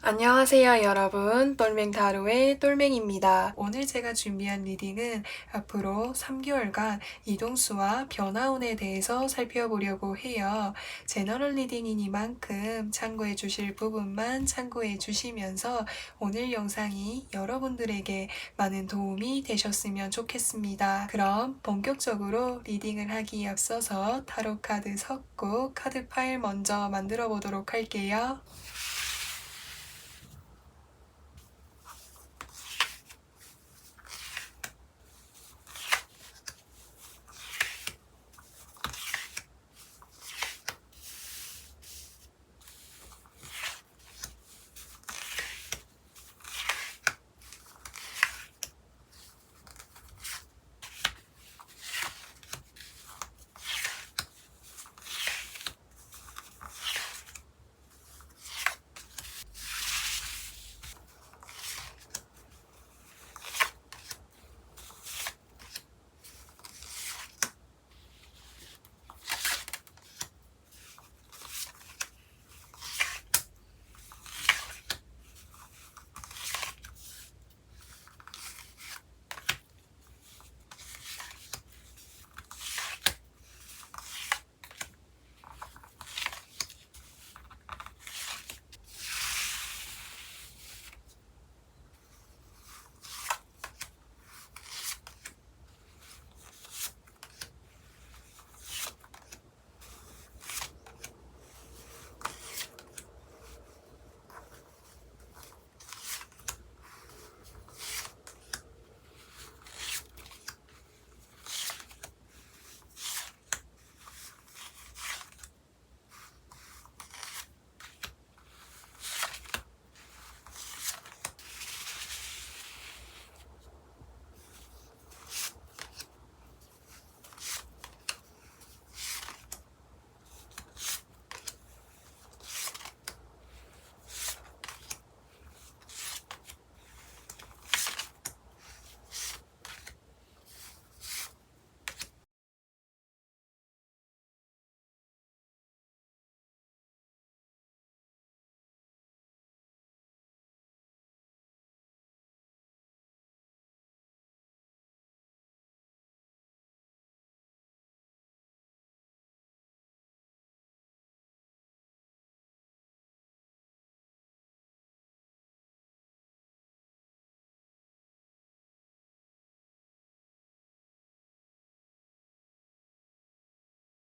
안녕하세요 여러분, 똘맹타로의 똘맹입니다. 오늘 제가 준비한 리딩은 앞으로 3개월간 이동수와 변화운에 대해서 살펴보려고 해요. 제너럴 리딩이니만큼 참고해 주실 부분만 참고해 주시면서 오늘 영상이 여러분들에게 많은 도움이 되셨으면 좋겠습니다. 그럼 본격적으로 리딩을 하기에 앞서서 타로 카드 섞고 카드 파일 먼저 만들어 보도록 할게요.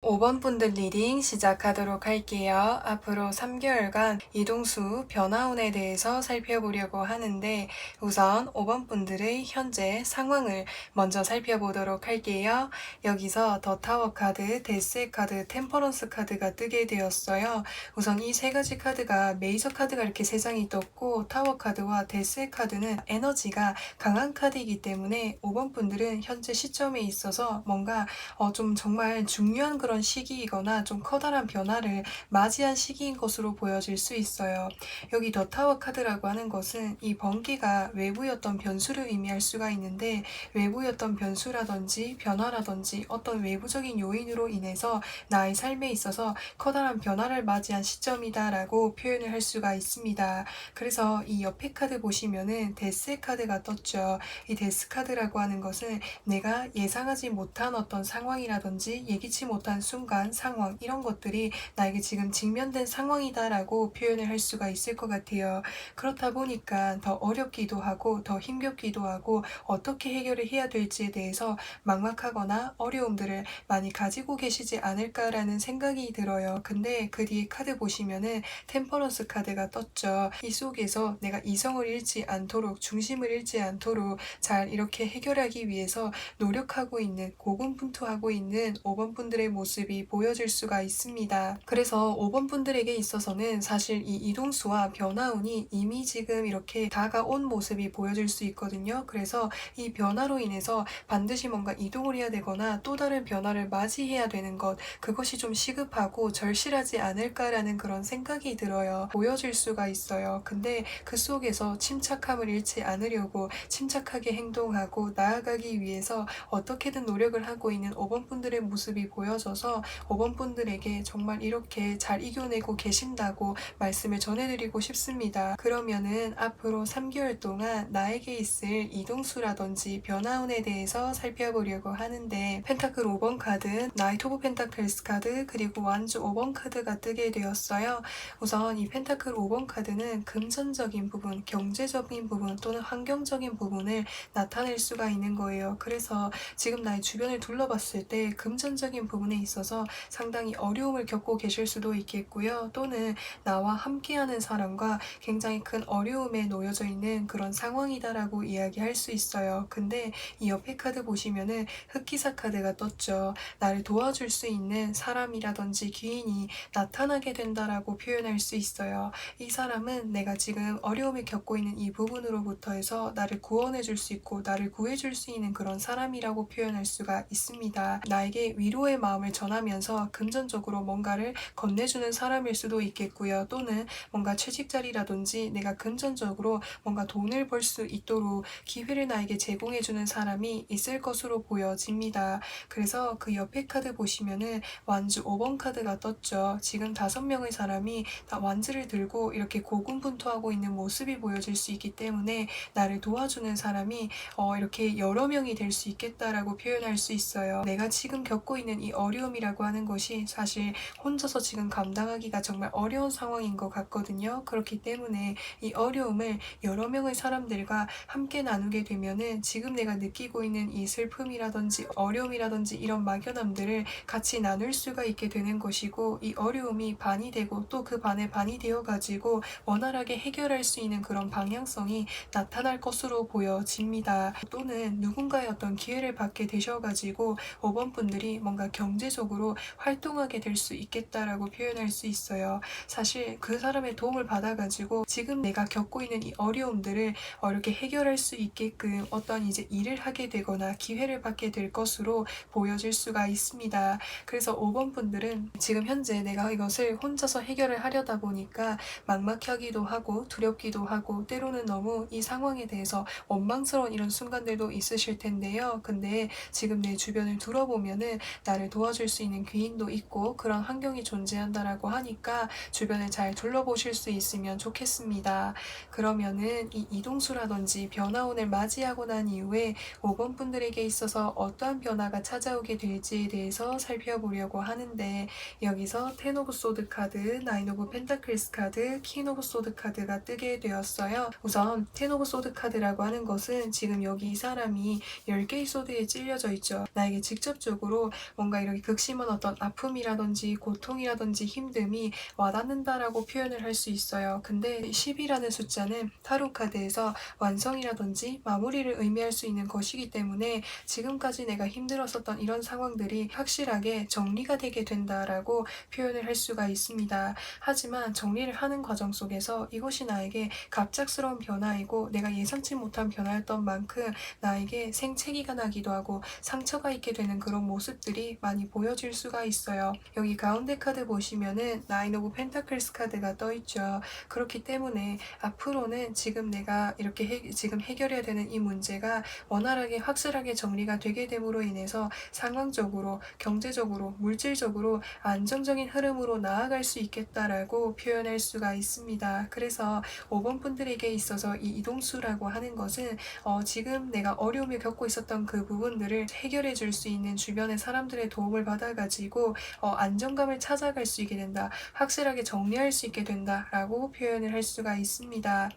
5번 분들 리딩 시작하도록 할게요. 앞으로 3개월간 이동수 변화운에 대해서 살펴보려고 하는데 우선 5번 분들의 현재 상황을 먼저 살펴보도록 할게요. 여기서 더 타워 카드, 데스의 카드, 템퍼런스 카드가 뜨게 되었어요. 우선 이 세 가지 카드가 메이저 카드가 이렇게 세 장이 떴고 타워 카드와 데스의 카드는 에너지가 강한 카드이기 때문에 5번 분들은 현재 시점에 있어서 뭔가 좀 정말 중요한 그런 시기이거나 좀 커다란 변화를 맞이한 시기인 것으로 보여질 수 있어요. 여기 더 타워 카드라고 하는 것은 이 번개가 외부였던 변수를 의미할 수가 있는데 외부였던 변수라든지 변화라든지 어떤 외부적인 요인으로 인해서 나의 삶에 있어서 커다란 변화를 맞이한 시점이다라고 표현을 할 수가 있습니다. 그래서 이 옆에 카드 보시면은 데스 카드가 떴죠. 이 데스 카드라고 하는 것은 내가 예상하지 못한 어떤 상황이라든지 예기치 못한 순간, 상황 이런 것들이 나에게 지금 직면된 상황이다라고 표현을 할 수가 있을 것 같아요. 그렇다 보니까 더 어렵기도 하고 더 힘겹기도 하고 어떻게 해결을 해야 될지에 대해서 막막하거나 어려움들을 많이 가지고 계시지 않을까라는 생각이 들어요. 근데 그 뒤에 카드 보시면은 템퍼런스 카드가 떴죠. 이 속에서 내가 이성을 잃지 않도록 중심을 잃지 않도록 잘 이렇게 해결하기 위해서 노력하고 있는 고군분투하고 있는 5번 분들의 모습이 보여질 수가 있습니다. 그래서 5번 분들에게 있어서는 사실 이 이동수와 변화운이 이미 지금 이렇게 다가온 모습이 보여질 수 있거든요. 그래서 이 변화로 인해서 반드시 뭔가 이동을 해야 되거나 또 다른 변화를 맞이해야 되는 것 그것이 좀 시급하고 절실하지 않을까라는 그런 생각이 들어요. 보여질 수가 있어요. 근데 그 속에서 침착함을 잃지 않으려고 침착하게 행동하고 나아가기 위해서 어떻게든 노력을 하고 있는 5번 분들의 모습이 보여져서 있어서 5번 분들에게 정말 이렇게 잘 이겨내고 계신다고 말씀을 전해드리고 싶습니다. 그러면은 앞으로 3개월 동안 나에게 있을 이동수라든지 변화운에 대해서 살펴보려고 하는데, 펜타클 5번 카드, 나이트 오브 펜타클스 카드, 그리고 완주 5번 카드가 뜨게 되었어요. 우선 이 펜타클 5번 카드는 금전적인 부분, 경제적인 부분 또는 환경적인 부분을 나타낼 수가 있는 거예요. 그래서 지금 나의 주변을 둘러봤을 때 금전적인 부분에 있어서 상당히 어려움을 겪고 계실 수도 있겠고요. 또는 나와 함께하는 사람과 굉장히 큰 어려움에 놓여져 있는 그런 상황이다라고 이야기할 수 있어요. 근데 이 옆에 카드 보시면은 흑기사 카드가 떴죠. 나를 도와줄 수 있는 사람이라든지 귀인이 나타나게 된다라고 표현할 수 있어요. 이 사람은 내가 지금 어려움을 겪고 있는 이 부분으로부터 해서 나를 구원해 줄 수 있고 나를 구해 줄 수 있는 그런 사람이라고 표현할 수가 있습니다. 나에게 위로의 마음을 전하면서 금전적으로 뭔가를 건네주는 사람일 수도 있겠고요. 또는 뭔가 취직 자리라든지 내가 금전적으로 뭔가 돈을 벌 수 있도록 기회를 나에게 제공해주는 사람이 있을 것으로 보여집니다. 그래서 그 옆에 카드 보시면은 완주 5번 카드가 떴죠. 지금 5명의 사람이 다 완주를 들고 이렇게 고군분투하고 있는 모습이 보여질 수 있기 때문에 나를 도와주는 사람이 이렇게 여러 명이 될 수 있겠다라고 표현할 수 있어요. 내가 지금 겪고 있는 이 어려움이라고 하는 것이 사실 혼자서 지금 감당하기가 정말 어려운 상황인 것 같거든요. 그렇기 때문에 이 어려움을 여러 명의 사람들과 함께 나누게 되면은 지금 내가 느끼고 있는 이 슬픔이라든지 어려움이라든지 이런 막연함들을 같이 나눌 수가 있게 되는 것이고, 이 어려움이 반이 되고 또 그 반에 반이 되어 가지고 원활하게 해결할 수 있는 그런 방향성이 나타날 것으로 보여집니다. 또는 누군가의 어떤 기회를 받게 되셔가지고 5번 분들이 뭔가 경제적으로 활동하게 될 수 있겠다라고 표현할 수 있어요. 사실 그 사람의 도움을 받아가지고 지금 내가 겪고 있는 이 어려움들을 이렇게 해결할 수 있게끔 어떤 이제 일을 하게 되거나 기회를 받게 될 것으로 보여질 수가 있습니다. 그래서 5번 분들은 지금 현재 내가 이것을 혼자서 해결을 하려다 보니까 막막하기도 하고 두렵기도 하고 때로는 너무 이 상황에 대해서 원망스러운 이런 순간들도 있으실 텐데요. 근데 지금 내 주변을 둘러보면은 나를 도와줄 수 있는 귀인도 있고 그런 환경이 존재한다라고 하니까 주변을 잘 둘러보실 수 있으면 좋겠습니다. 그러면은 이 이동수라든지 변화운을 맞이하고 난 이후에 5번 분들에게 있어서 어떠한 변화가 찾아오게 될지에 대해서 살펴보려고 하는데, 여기서 텐 오브 소드 카드, 나인 오브 펜타클스 카드, 퀸 오브 소드 카드가 뜨게 되었어요. 우선 텐 오브 소드 카드라고 하는 것은 지금 여기 이 사람이 10개의 소드에 찔려져 있죠. 나에게 직접적으로 뭔가 이렇게 극심한 어떤 아픔이라든지 고통이라든지 힘듦이 와닿는다라고 표현을 할 수 있어요. 근데 10이라는 숫자는 타로 카드에서 완성이라든지 마무리를 의미할 수 있는 것이기 때문에 지금까지 내가 힘들었었던 이런 상황들이 확실하게 정리가 되게 된다라고 표현을 할 수가 있습니다. 하지만 정리를 하는 과정 속에서 이것이 나에게 갑작스러운 변화이고 내가 예상치 못한 변화였던 만큼 나에게 생채기가 나기도 하고 상처가 있게 되는 그런 모습들이 많이 보여질 수가 있어요. 여기 가운데 카드 보시면은 나인 오브 펜타클스 카드가 떠있죠. 그렇기 때문에 앞으로는 지금 내가 이렇게 지금 해결해야 되는 이 문제가 원활하게 확실하게 정리가 되게 됨으로 인해서 상황적으로 경제적으로 물질적으로 안정적인 흐름으로 나아갈 수 있겠다라고 표현할 수가 있습니다. 그래서 5번 분들에게 있어서 이 이동수라고 하는 것은 지금 내가 어려움을 겪고 있었던 그 부분들을 해결해 줄 수 있는 주변의 사람들의 도움을 받아가지고 안정감을 찾아갈 수 있게 된다. 확실하게 정리할 수 있게 된다라고 표현을 할 수가 있습니다.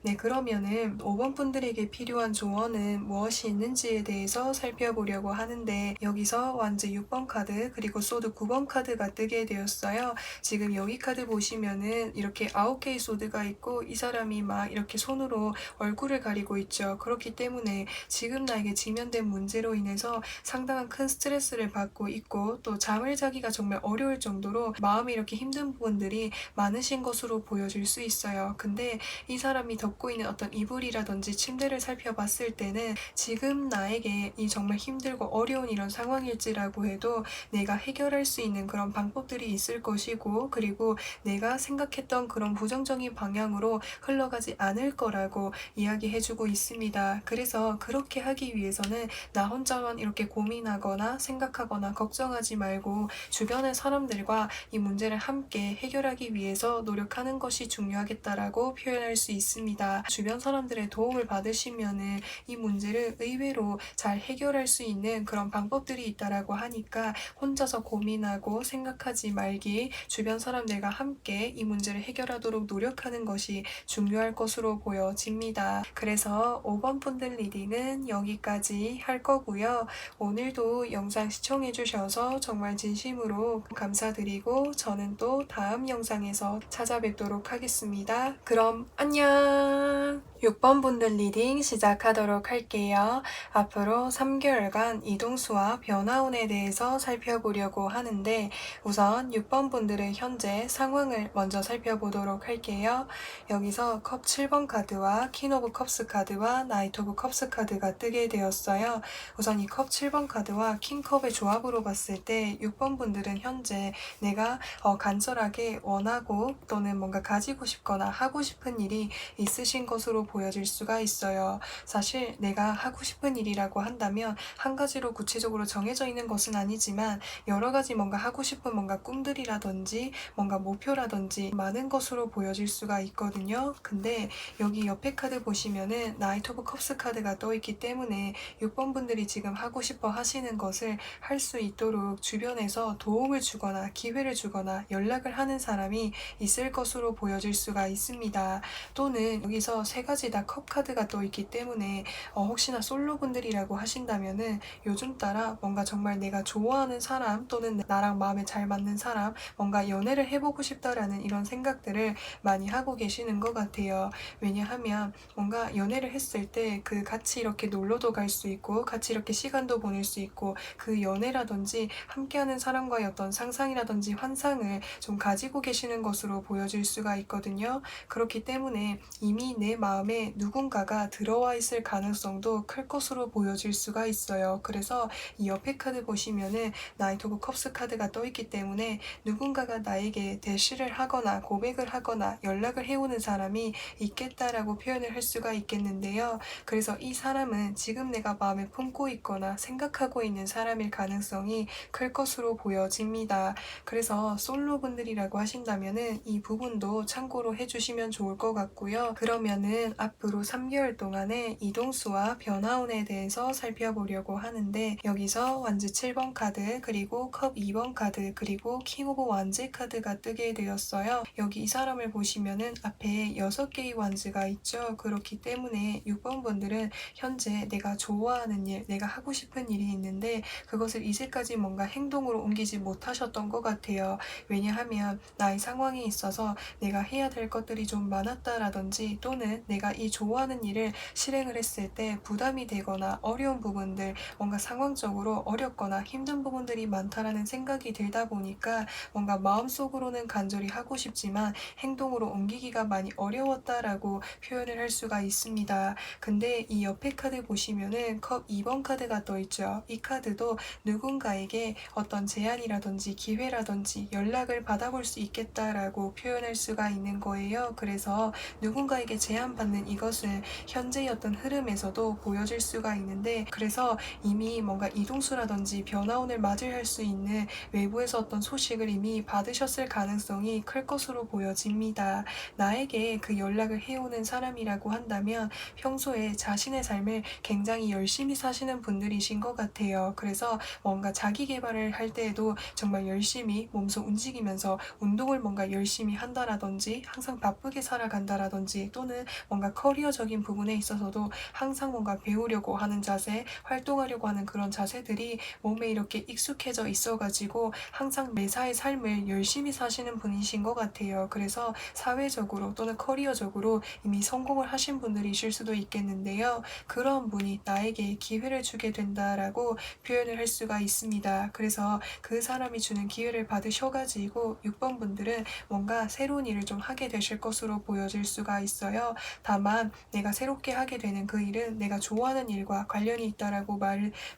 네, 그러면은 5번 분들에게 필요한 조언은 무엇이 있는지에 대해서 살펴보려고 하는데, 여기서 완즈 6번 카드 그리고 소드 9번 카드가 뜨게 되었어요. 지금 여기 카드 보시면은 이렇게 9개의 소드가 있고 이 사람이 막 이렇게 손으로 얼굴을 가리고 있죠. 그렇기 때문에 지금 나에게 직면된 문제로 인해서 상당한 큰 스트레스를 받고 있고 또 잠을 자기가 정말 어려울 정도로 마음이 이렇게 힘든 부분들이 많으신 것으로 보여질 수 있어요. 근데 이 사람이 덮고 있는 어떤 이불이라든지 침대를 살펴봤을 때는 지금 나에게 이 정말 힘들고 어려운 이런 상황일지라고 해도 내가 해결할 수 있는 그런 방법들이 있을 것이고, 그리고 내가 생각했던 그런 부정적인 방향으로 흘러가지 않을 거라고 이야기해주고 있습니다. 그래서 그렇게 하기 위해서는 나 혼자만 이렇게 고민하거나 생각하거나 걱정하지 걱정하지 말고 주변의 사람들과 이 문제를 함께 해결하기 위해서 노력하는 것이 중요하겠다라고 표현할 수 있습니다. 주변 사람들의 도움을 받으시면은 이 문제를 의외로 잘 해결할 수 있는 그런 방법들이 있다라고 하니까 혼자서 고민하고 생각하지 말기 주변 사람들과 함께 이 문제를 해결하도록 노력하는 것이 중요할 것으로 보여집니다. 그래서 5번 분들 리딩은 여기까지 할 거고요. 오늘도 영상 시청해주셔서 정말 진심으로 감사드리고 저는 또 다음 영상에서 찾아뵙도록 하겠습니다. 그럼 안녕! 6번 분들 리딩 시작하도록 할게요. 앞으로 3개월간 이동수와 변화운에 대해서 살펴보려고 하는데 우선 6번 분들의 현재 상황을 먼저 살펴보도록 할게요. 여기서 컵 7번 카드와 퀸 오브 컵스 카드와 나이트 오브 컵스 카드가 뜨게 되었어요. 우선 이 컵 7번 카드와 킹컵의 조합으로 봤을 때 6번 분들은 현재 내가 간절하게 원하고 또는 뭔가 가지고 싶거나 하고 싶은 일이 있으신 것으로 보여질 수가 있어요. 사실 내가 하고 싶은 일이라고 한다면 한 가지로 구체적으로 정해져 있는 것은 아니지만 여러 가지 뭔가 하고 싶은 뭔가 꿈들이라든지 뭔가 목표라든지 많은 것으로 보여질 수가 있거든요. 근데 여기 옆에 카드 보시면은 나이트 오브 컵스 카드가 떠 있기 때문에 6번 분들이 지금 하고 싶어 하시는 것을 할 수 있도록 주변에서 도움을 주거나 기회를 주거나 연락을 하는 사람이 있을 것으로 보여질 수가 있습니다. 또는 여기서 세 가지 다 컵 카드가 떠 있기 때문에 혹시나 솔로 분들이라고 하신다면은 요즘 따라 뭔가 정말 내가 좋아하는 사람 또는 나랑 마음에 잘 맞는 사람 뭔가 연애를 해보고 싶다라는 이런 생각들을 많이 하고 계시는 것 같아요. 왜냐하면 뭔가 연애를 했을 때 그 같이 이렇게 놀러도 갈 수 있고 같이 이렇게 시간도 보낼 수 있고 그 연애라든지 함께하는 사람과의 어떤 상상이라든지 환상을 좀 가지고 계시는 것으로 보여질 수가 있거든요. 그렇기 때문에 이미 내 마음에 누군가가 들어와 있을 가능성도 클 것으로 보여질 수가 있어요. 그래서 이 옆에 카드 보시면은 나이트 오브 컵스 카드가 떠 있기 때문에 누군가가 나에게 대시를 하거나 고백을 하거나 연락을 해오는 사람이 있겠다라고 표현을 할 수가 있겠는데요. 그래서 이 사람은 지금 내가 마음에 품고 있거나 생각하고 있는 사람일 가능성이 클 것으로 보여집니다. 그래서 솔로 분들이라고 하신다면은 이 부분도 참고로 해주시면 좋을 것 같고요. 그러면은 앞으로 3개월 동안의 이동수와 변화운에 대해서 살펴보려고 하는데 여기서 완즈 7번 카드 그리고 컵 2번 카드 그리고 킹 오브 완즈 카드가 뜨게 되었어요. 여기 이 사람을 보시면은 앞에 6개의 완즈가 있죠. 그렇기 때문에 6번 분들은 현재 내가 좋아하는 일, 내가 하고 싶은 일이 있는데 그것을 이제까지 뭔가 행동으로 옮기지 못하셨던 것 같아요. 왜냐하면 나의 상황에 있어서 내가 해야 될 것들이 좀 많았다라든지 또는 내가 이 좋아하는 일을 실행을 했을 때 부담이 되거나 어려운 부분들, 뭔가 상황적으로 어렵거나 힘든 부분들이 많다라는 생각이 들다 보니까 뭔가 마음속으로는 간절히 하고 싶지만 행동으로 옮기기가 많이 어려웠다라고 표현을 할 수가 있습니다. 근데 이 옆에 카드 보시면은 컵 2번 카드가 떠 있죠. 이 카드도 누군가에게 어떤 제안이라든지 기회라든지 연락을 받아볼 수 있겠다라고 표현할 수가 있는 거예요. 그래서 누군가에게 제안받는 이것은 현재의 어떤 흐름에서도 보여질 수가 있는데 그래서 이미 뭔가 이동수라든지 변화운을 맞이할 수 있는 외부에서 어떤 소식을 이미 받으셨을 가능성이 클 것으로 보여집니다. 나에게 그 연락을 해오는 사람이라고 한다면 평소에 자신의 삶을 굉장히 열심히 사시는 분들이신 것 같아요. 그래서 뭔가 자기 개발을 할 때에도 정말 열심히 몸소 움직이면서 운동을 뭔가 열심히 한다라든지 항상 바쁘게 살아간다라든지 또는 뭔가 커리어적인 부분에 있어서도 항상 뭔가 배우려고 하는 자세, 활동하려고 하는 그런 자세들이 몸에 이렇게 익숙해져 있어가지고 항상 매사의 삶을 열심히 사시는 분이신 것 같아요. 그래서 사회적으로 또는 커리어적으로 이미 성공을 하신 분들이실 수도 있겠는데요. 그런 분이 나에게 기회를 주게 된다라고 표현을 할 수가 있습니다. 그래서 그 사람이 주는 기회를 받으셔가지고 6번 분들은 뭔가 새로운 일을 좀 하게 되실 것으로 보여질 수가 있어요. 다만 내가 새롭게 하게 되는 그 일은 내가 좋아하는 일과 관련이 있다라고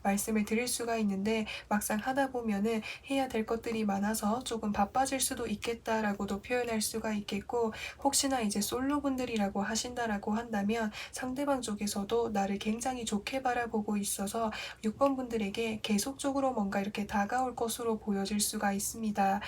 말씀을 드릴 수가 있는데, 막상 하다 보면은 해야 될 것들이 많아서 조금 바빠질 수도 있겠다라고도 표현할 수가 있겠고, 혹시나 이제 솔로분들이라고 하신다라고 한다면 상대방 쪽에서도 나를 굉장히 좋게 바라보고 있어서 6번 분들에게 계속적으로 뭔가 이렇게 다가올 것으로 보여질 수가 있습니다.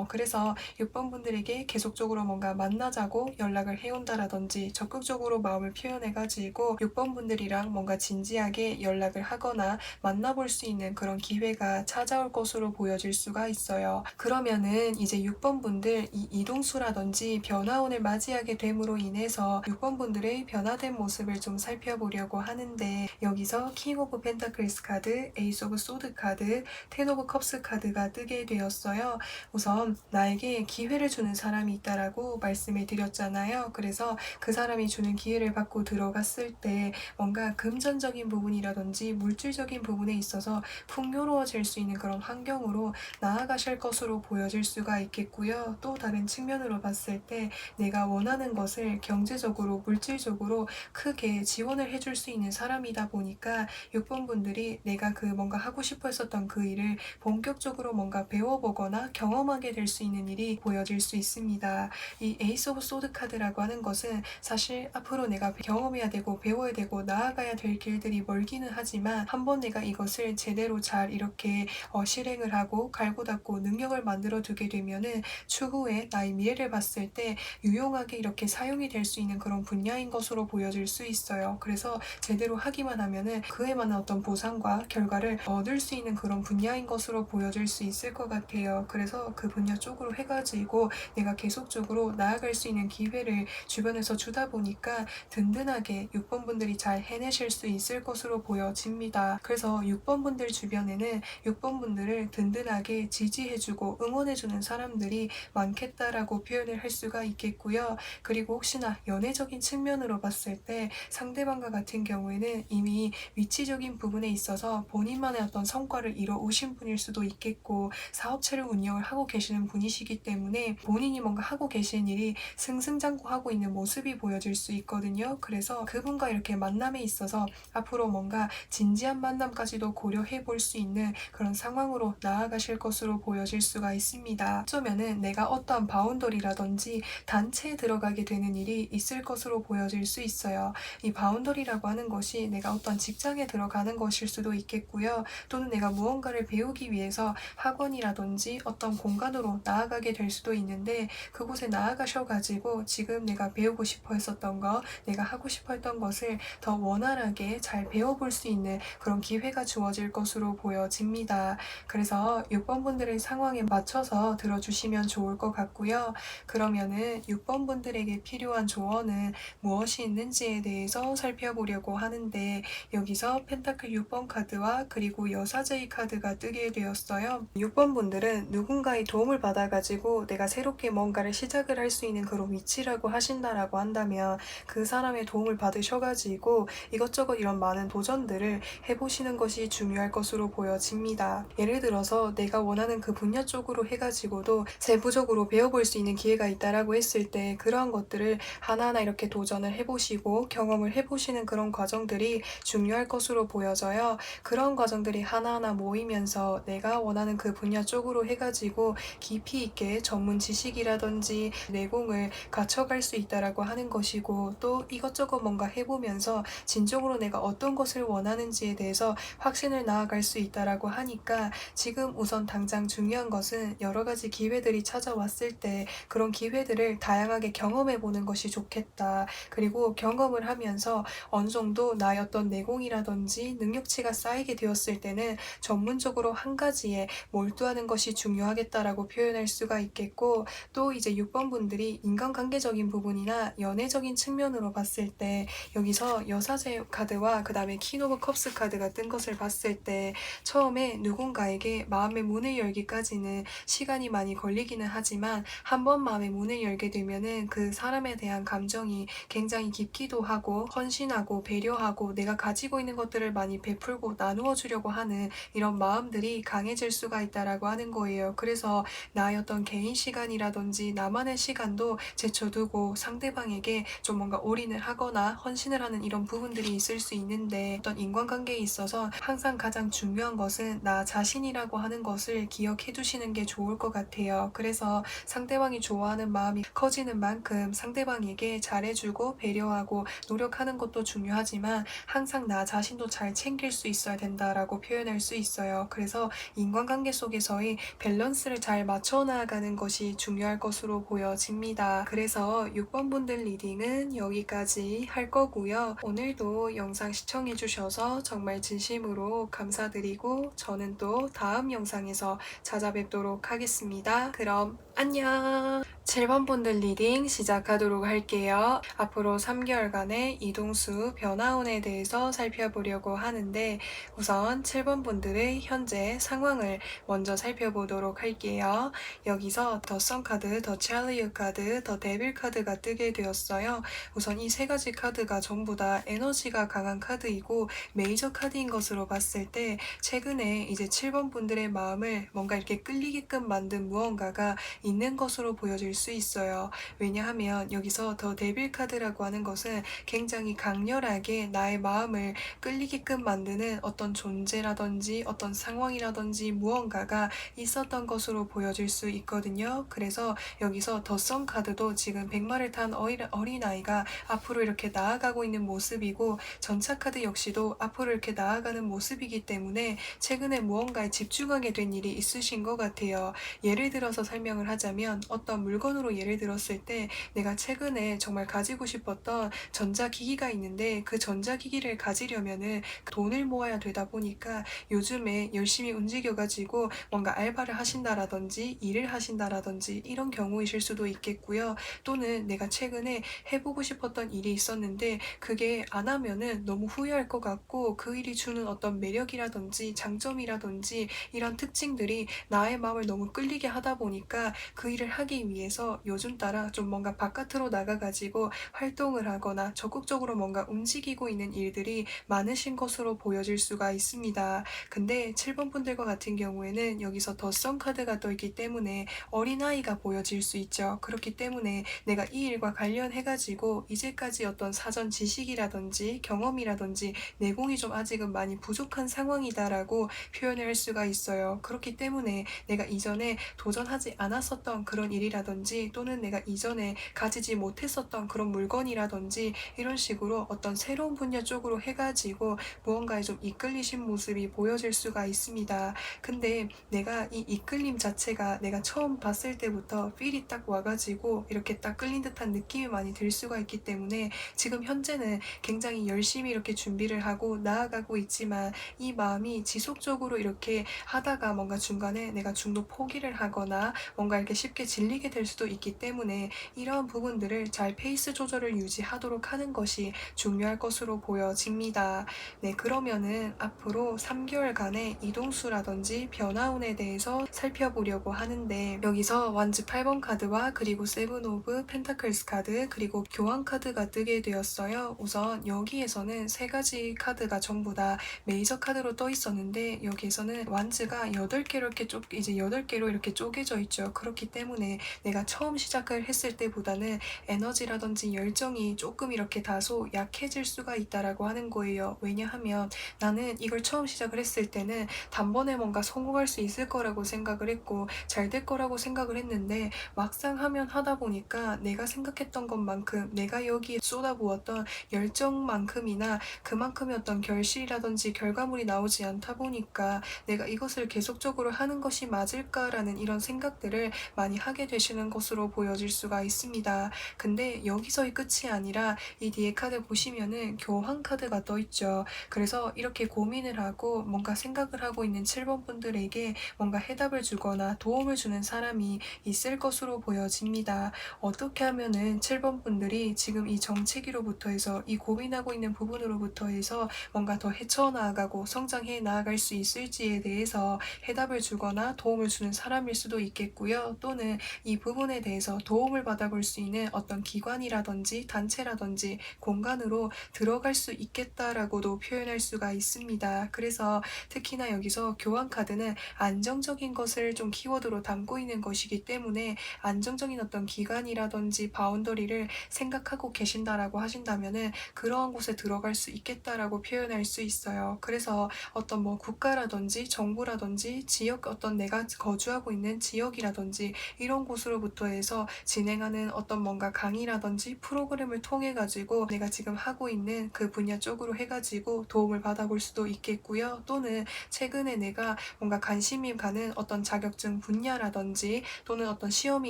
그래서 6번 분들에게 계속적으로 뭔가 만나자고 연락을 해온다라든지 적극적으로 마음을 표현해가지고 6번 분들이랑 뭔가 진지하게 연락을 하거나 만나볼 수 있는 그런 기회가 찾아올 것으로 보여질 수가 있어요. 그러면은 이제 6번 분들 이 이동수라든지 변화운을 맞이하게 됨으로 인해서 6번 분들의 변화된 모습을 좀 살펴보려고 하는데, 여기서 킹 오브 펜타클스 카드, 에이스 오브 소드 카드, 텐 오브 컵스 카드가 뜨게 되었어요. 우선 나에게 기회를 주는 사람이 있다라고 말씀을 드렸잖아요. 그래서 그 사람이 주는 기회를 받고 들어갔을 때 뭔가 금전적인 부분이라든지 물질적인 부분에 있어서 풍요로워질 수 있는 그런 환경으로 나아가실 것으로 보여질 수가 있겠고요. 또 다른 측면으로 봤을 때 내가 원하는 것을 경제적으로 물질적으로 크게 지원을 해줄 수 있는 사람이다 보니까 6번 분들이 내가 그 뭔가 하고 싶어 했었던 그 일을 본격적으로 뭔가 배워보거나 경험하게 될 수 있는 일이 보여질 수 있습니다. 이 에이스 오브 소드 카드라고 하는 것은 사실 앞으로 내가 경험해야 되고 배워야 되고 나아가야 될 길들이 멀기는 하지만, 한번 내가 이것을 제대로 잘 이렇게 실행을 하고 갈고 닦고 능력을 만들어 두게 되면은 추후에 나의 미래를 봤을 때 유용하게 이렇게 사용이 될 수 있는 그런 분야인 것으로 보여질 수 있어요. 그래서 제대로 하기만 하면은 그에 맞는 어떤 보상과 결과를 얻을 수 있는 그런 분야인 것으로 보여질 수 있을 것 같아요. 그래서 그 분야 쪽으로 해가지고 내가 계속적으로 나아갈 수 있는 기회를 주변에서 주다 보니까 든든하게 6번 분들이 잘 해내실 수 있을 것으로 보여집니다. 그래서 6번 분들 주변에는 6번 분들을 든든하게 지지해주고 응원해주는 사람들이 많겠다라고 표현을 할 수가 있겠고요. 그리고 혹시나 연애적인 측면으로 봤을 때 상대방과 같은 경우에는 이미 위치적인 부분에 있어서 본인만의 어떤 성과를 이뤄오신 분일 수도 있겠고, 사업체를 운영을 하고 계시는 분이시기 때문에 본인이 뭔가 하고 계신 일이 승승장구하고 있는 모습이 보여질 수 있거든요. 그래서 그분과 이렇게 만남에 있어서 앞으로 뭔가 진지한 만남까지도 고려해 볼 수 있는 그런 상황으로 나아가실 것으로 보여질 수가 있습니다. 어쩌면은 내가 어떠한 바운더리라든지 단체에 들어가게 되는 일이 있을 것으로 보여질 수 있어요. 이 바운더리라고 하는 것이 내가 어떤 직장에 들어가는 것일 수도 있겠고요. 또는 내가 무언가를 배우기 위해서 학원이라든지 어떤 공간으로 나아가게 될 수도 있는데, 그곳에 나아가셔가지고 지금 내가 배우고 싶어 했었던 거, 내가 하고 싶어 했던 것을 더 원활하게 잘 배워볼 수 있는 그런 기회가 주어질 것으로 보여집니다. 그래서 6번 분들의 상황에 맞춰서 들어주시면 좋을 것 같고요. 그러면은 6번 분들에게 필요한 조언은 무엇이 있는지에 대해서 살펴보려고 하는데, 여기서 펜타클 6번 카드와 그리고 여사제의 카드가 뜨게 되었어요. 6번 분들은 누군가의 도움을 받아가지고 내가 새롭게 뭔가를 시작을 할 수 있는 그런 위치라고 하신다라고 한다면, 그 사람의 도움을 받으셔가지고 이것저것 이런 많은 도전들을 해보시는 것이 중요할 것으로 보여집니다. 예를 들어서 내가 원하는 그 분야 쪽으로 해가지고도 세부적으로 배워볼 수 있는 기회가 있다라고 했을 때 그러한 것들을 하나하나 이렇게 도전을 해보시고 경험을 해보시는 그런 과정들이 중요할 것으로 보여져요. 그런 과정들이 하나하나 모이면서 내가 원하는 그 분야 쪽으로 해가지고 깊이 있게 전문 지식이라든지 내공을 갖춰갈 수 있다라고 하는 것이고, 또 이것저것 뭔가 해보면서 진정으로 내가 어떤 것을 원하는지에 대해서 확신을 나아갈 수 있다라고 하니까, 지금 우선 당장 중요한 것은 여러 가지 기회들이 찾아왔을 때 그런 기회들을 다양하게 경험해 보는 것이 좋겠다. 그리고 경험을 하면서 어느 정도 나의 어떤 내공이라든지 능력치가 쌓이게 되었을 때는 전문적으로 한 가지에 몰두하는 것이 중요하겠다라고 표현할 수가 있겠고, 또 이제 6번 분들이 인간관계적인 부분이나 연애적인 측면으로 봤을 때 여기서 여사제 카드와 그 다음에 퀸 오브 컵스 카드가 뜬 것을 봤을 때, 처음에 누군가에게 마음의 문을 열기까지는 시간이 많이 걸리기는 하지만 한 번 마음의 문을 열게 되면은 그 사람에 대한 감정이 굉장히 깊기도 하고 헌신하고 배려하고 내가 가지고 있는 것들을 많이 베풀고 나누어 주려고 하는 이런 마음들이 강해질 수가 있다라고 하는 거예요. 그래서 나의 어떤 개인 시간이라든지 나만의 시간도 제쳐두고 상대방에게 좀 뭔가 올인을 하거나 헌신을 하는 이런 부분들이 있을 수 있는데, 어떤 인간관계에 있어서 항상 가장 중요한 것은 나 자신이라고 하는 것을 기억해 주시는 게 좋을 것 같아요. 그래서 상대방이 좋아하는 마음이 커지는 만큼 상대방에게 잘해주고 배려하고 노력하는 것도 중요하지만 항상 나 자신도 잘 챙길 수 있어야 된다라고 표현할 수 있어요. 그래서 인간관계 속에서의 밸런스를 잘 맞춰 나가는 것이 중요할 것으로 보여집니다. 그래서 6번 분들 리딩은 여기까지 할 거고요. 오늘도 영상 시청해 주셔서 정말 진심으로 감사드리고 저는 또 다음 영상에서 찾아뵙도록 하겠습니다. 그럼 안녕! 7번 분들 리딩 시작하도록 할게요. 앞으로 3개월간의 이동수 변화운에 대해서 살펴보려고 하는데, 우선 7번 분들의 현재 상황을 먼저 살펴보도록 할게요. 여기서 더 선 카드, 더 찰리엇 카드, 더 데빌 카드가 뜨게 되었어요. 우선 이 세 가지 카드가 전부 다 에너지가 강한 카드이고 메이저 카드인 것으로 봤을 때 최근에 이제 7번 분들의 마음을 뭔가 이렇게 끌리게끔 만든 무언가가 있는 것으로 보여질 수 있어요. 왜냐하면 여기서 더 데빌 카드라고 하는 것은 굉장히 강렬하게 나의 마음을 끌리게끔 만드는 어떤 존재라든지 어떤 상황이라든지 무언가가 있었던 것으로 보여질 수 있거든요. 그래서 여기서 더 선 카드도 지금 백마를 탄 어린아이가 앞으로 이렇게 나아가고 있는 모습이고, 전차 카드 역시도 앞으로 이렇게 나아가는 모습이기 때문에 최근에 무언가에 집중하게 된 일이 있으신 것 같아요. 예를 들어서 설명을 하자면 어떤 물건으로 예를 들었을 때 내가 최근에 정말 가지고 싶었던 전자기기가 있는데 그 전자기기를 가지려면은 돈을 모아야 되다 보니까 요즘에 열심히 움직여가지고 뭔가 알바를 하신다라든지 일을 하신다라든지 이런 경우이실 수도 있겠고요. 또는 내가 최근에 해보고 싶었던 일이 있었는데 그게 안 하면은 너무 후회할 것 같고 그 일이 주는 어떤 매력이라든지 장점이라든지 이런 특징들이 나의 마음을 너무 끌리게 하다 보니까 그 일을 하기 위해서 요즘 따라 좀 뭔가 바깥으로 나가가지고 활동을 하거나 적극적으로 뭔가 움직이고 있는 일들이 많으신 것으로 보여질 수가 있습니다. 근데 7번 분들과 같은 경우에는 여기서 더 선 카드가 떠있기 때문에 어린아이가 보여질 수 있죠. 그렇기 때문에 내가 이 일과 관련해가지고 이제까지 어떤 사전 지식이라든지 경험이라든지 내공이 좀 아직은 많이 부족한 상황이다라고 표현을 할 수가 있어요. 그렇기 때문에 내가 이전에 도전하지 않았었던 그런 일이라든지 또는 내가 이전에 가지지 못했었던 그런 물건이라든지 이런 식으로 어떤 새로운 분야 쪽으로 해가지고 무언가에 좀 이끌리신 모습이 보여질 수가 있습니다. 근데 내가 이 이끌림 자체가 내가 처음 봤을 때부터 필이 딱 와가지고 이렇게 딱 끌린 듯한 느낌이 많이 들 수가 있기 때문에 지금 현재는 굉장히 열심히 이렇게 준비를 하고 나아가고 있지만 이 마음이 지속적으로 이렇게 하다가 뭔가 중간에 내가 중도 포기를 하거나 뭔가 이렇게 쉽게 질리게 될 수도 있기 때문에 이러한 부분들을 잘 페이스 조절을 유지하도록 하는 것이 중요할 것으로 보여집니다. 네, 그러면은 앞으로 3개월간의 이동수라든지 변화운에 대해서 살펴보려고 하는데, 여기서 완즈 8번 카드와 그리고 세븐 오브 펜타클스 카드 그리고 교환 카드가 뜨게 되었어요. 우선 여기에서는 세 가지 카드가 전부 다 메이저 카드로 떠 있었는데 여기에서는 완즈가 8개로 이렇게 이제 8개로 이렇게 쪼개져 있죠. 그렇기 때문에 내가 처음 시작을 했을 때보다는 에너지라든지 열정이 조금 이렇게 다소 약해질 수가 있다라고 하는 거예요. 왜냐하면 나는 이걸 처음 시작을 했을 때는 단번에 뭔가 성공할 수 있을 거라고 생각을 했고 잘 될 거라고 생각을 했는데 막상 하면 하다 보니까 내가 생각했던 것만큼 내가 여기에 쏟아부었던 열정만큼이나 그만큼의 어떤 결실이라든지 결과물이 나오지 않다 보니까 내가 이것을 계속적으로 하는 것이 맞을까라는 이런 생각들을 많이 하게 되시는 것으로 보여질 수가 있습니다. 근데 여기서의 끝이 아니라 이 뒤에 카드 보시면은 교환 카드가 떠 있죠. 그래서 이렇게 고민을 하고 뭔가 생각을 하고 있는 7번 분들에게 뭔가 해답을 주거나 도움을 주는 사람이 있을 것으로 보여집니다. 어떻게 하면은 7번 분들이 지금 이 정체기로부터 해서 이 고민하고 있는 부분으로부터 해서 뭔가 더 헤쳐나가고 성장해 나아갈 수 있을지에 대해서 해답을 주거나 도움을 주는 사람일 수도 있겠고요. 있고요. 또는 이 부분에 대해서 도움을 받아볼 수 있는 어떤 기관이라든지 단체라든지 공간으로 들어갈 수 있겠다라고도 표현할 수가 있습니다. 그래서 특히나 여기서 교환 카드는 안정적인 것을 좀 키워드로 담고 있는 것이기 때문에 안정적인 어떤 기관이라든지 바운더리를 생각하고 계신다라고 하신다면은 그러한 곳에 들어갈 수 있겠다라고 표현할 수 있어요. 그래서 어떤 뭐 국가라든지 정부라든지 지역, 어떤 내가 거주하고 있는 지역이라든지 이런 곳으로부터 해서 진행하는 어떤 뭔가 강의라든지 프로그램을 통해 가지고 내가 지금 하고 있는 그 분야 쪽으로 해가지고 도움을 받아볼 수도 있겠고요. 또는 최근에 내가 뭔가 관심이 가는 어떤 자격증 분야라든지 또는 어떤 시험이